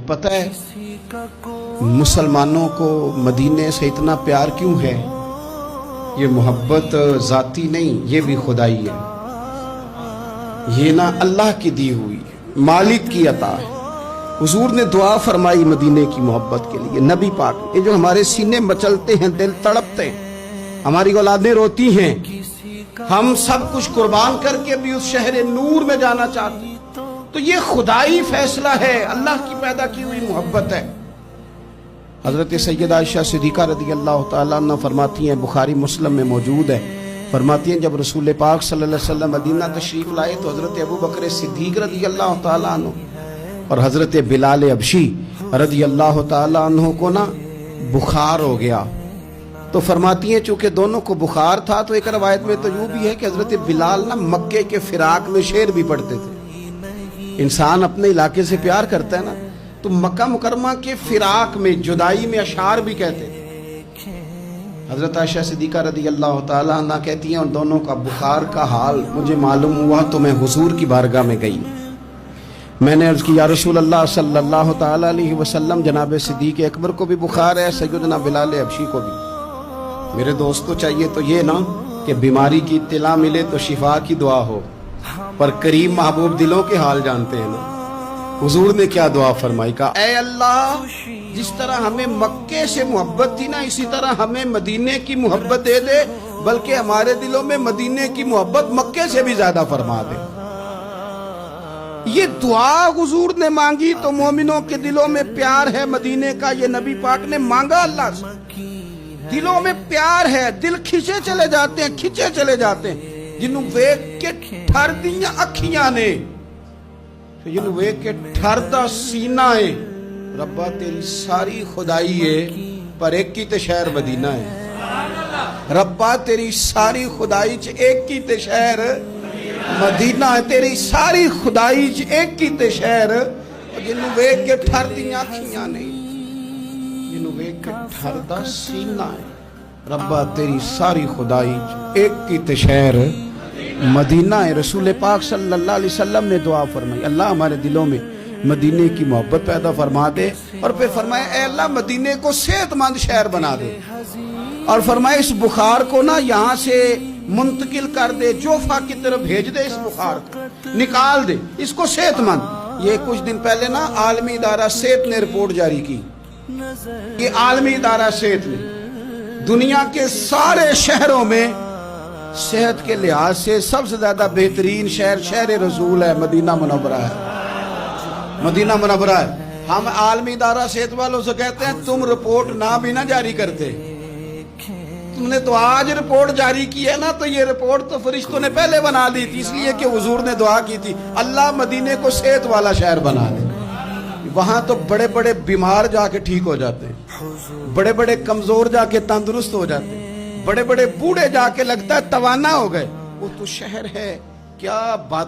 पता है मुसलमानों को मदीने से इतना प्यार क्यों है? ये मोहब्बत ज़ाती नहीं, ये भी खुदाई है। ये ना अल्लाह की दी हुई मालिक की अता है। हुजूर ने दुआ फरमाई मदीने की मोहब्बत के लिए। नबी पाक ये जो हमारे सीने मचलते हैं, दिल तड़पते हैं, हमारी औलादें रोती हैं, हम सब कुछ कुर्बान करके भी उस शहर नूर में जाना चाहते हैं, तो ये खुदाई फैसला है, अल्लाह की पैदा की हुई मोहब्बत है। हजरत सैयदा आयशा सिद्दीक़ा रज़ी अल्लाह तआला अन्हा फरमाती हैं, बुखारी मुस्लिम में मौजूद है, फरमाती हैं जब रसूल पाक सल्लल्लाहु अलैहि वसल्लम मदीना तशरीफ लाए तो हजरत अबू बकर सिद्दीक रज़ी अल्लाह तआला अन्हु और हजरत बिलाल अबशी रज़ी अल्लाह तआला अन्हु को ना बुखार हो गया। तो फरमाती हैं चूंकि दोनों को बुखार था, तो एक रवायत में तो यूं भी है कि हजरत बिलाल ना मक्के के फिराक में शेर भी पढ़ते थे। इंसान अपने इलाके से प्यार करता है ना, तो मक्का मुकरमा के फिराक में जुदाई में अशार भी कहते थे। हजरत आयशा सिद्दीक़ा रज़ी अल्लाह तआला अन्हा कहती हैं, उन दोनों का बुखार का हाल मुझे मालूम हुआ तो मैं हुजूर की बारगाह में गई। मैंने अर्ज़ की, या रसूल अल्लाह सल्लल्लाहु तआला अलैहि वसल्लम, जनाब सिद्दीक़ अकबर को भी बुखार है, सैयदना बिलाल हबशी को भी। मेरे दोस्तों चाहिए तो ये ना कि बीमारी की इत्तिला मिले तो शिफा की दुआ हो, पर करीम महबूब दिलों के हाल जानते हैं ना। हुजूर ने क्या दुआ फरमाई का, ऐ अल्लाह जिस तरह हमें मक्के से मोहब्बत थी ना, इसी तरह हमें मदीने की मोहब्बत दे दे, बल्कि हमारे दिलों में मदीने की मोहब्बत मक्के से भी ज्यादा फरमा दे। ये दुआ हुजूर ने मांगी तो मोमिनों के दिलों में प्यार है मदीने का, ये नबी पाक ने मांगा अल्लाह से। दिलों में प्यार है, दिल खिंचे चले जाते हैं, खिंचे चले जाते हैं। जिन्हों वेख के ठर दियां अखियां ने, जिन्हों वेख के ठरदा सीना है, रब्बा तेरी सारी खुदाई है पर एक ही ते शहर मदीना है। रब्बा तेरी सारी खुदाई च एक ही ते शहर मदीना है, तेरी सारी खुदाई च एक ही ते शहर। जिन्हों वेख के ठर दियां अखियां ने, जिन्हों वेख के ठरदा सीना है, रब्बा तेरी सारी खुदाई च एक ही ते शहर मदीना है। रसूल पाक सल्लल्लाहु अलैहि वसल्लम ने दुआ फरमाई, अल्लाह हमारे दिलों में मदीने की मोहब्बत पैदा फरमा दे। और फिर फरमाया, ऐ अल्लाह मदीने को सेहतमंद शहर बना दे। और फरमाया इस बुखार को ना यहाँ से मुंतकिल कर दे, जोफा की तरफ भेज दे, इस बुखार को निकाल दे, इसको सेहतमंद। ये कुछ दिन पहले ना आलमी इदारा सेहत ने रिपोर्ट जारी की। ये आलमी इदारा सेहत ने दुनिया के सारे शहरों में सेहत के लिहाज से सबसे ज्यादा बेहतरीन शहर शहर रसूल है, मदीना मुनव्वरा है, मदीना मुनव्वरा है। हम आलमी इदारा सेहत वालों से कहते हैं, तुम रिपोर्ट ना भी ना जारी करते, तुमने तो आज रिपोर्ट जारी की है ना, तो ये रिपोर्ट तो फरिश्तों ने पहले बना दी थी, इसलिए कि हुजूर ने दुआ की थी, अल्लाह मदीने को सेहत वाला शहर बना दे। वहां तो बड़े बड़े बीमार जाके ठीक हो जाते हैं, बड़े बड़े कमजोर जाके तंदुरुस्त हो जाते हैं, बड़े बड़े बूढ़े जाके लगता है तवाना हो गए। वो तो शहर है, क्या बात।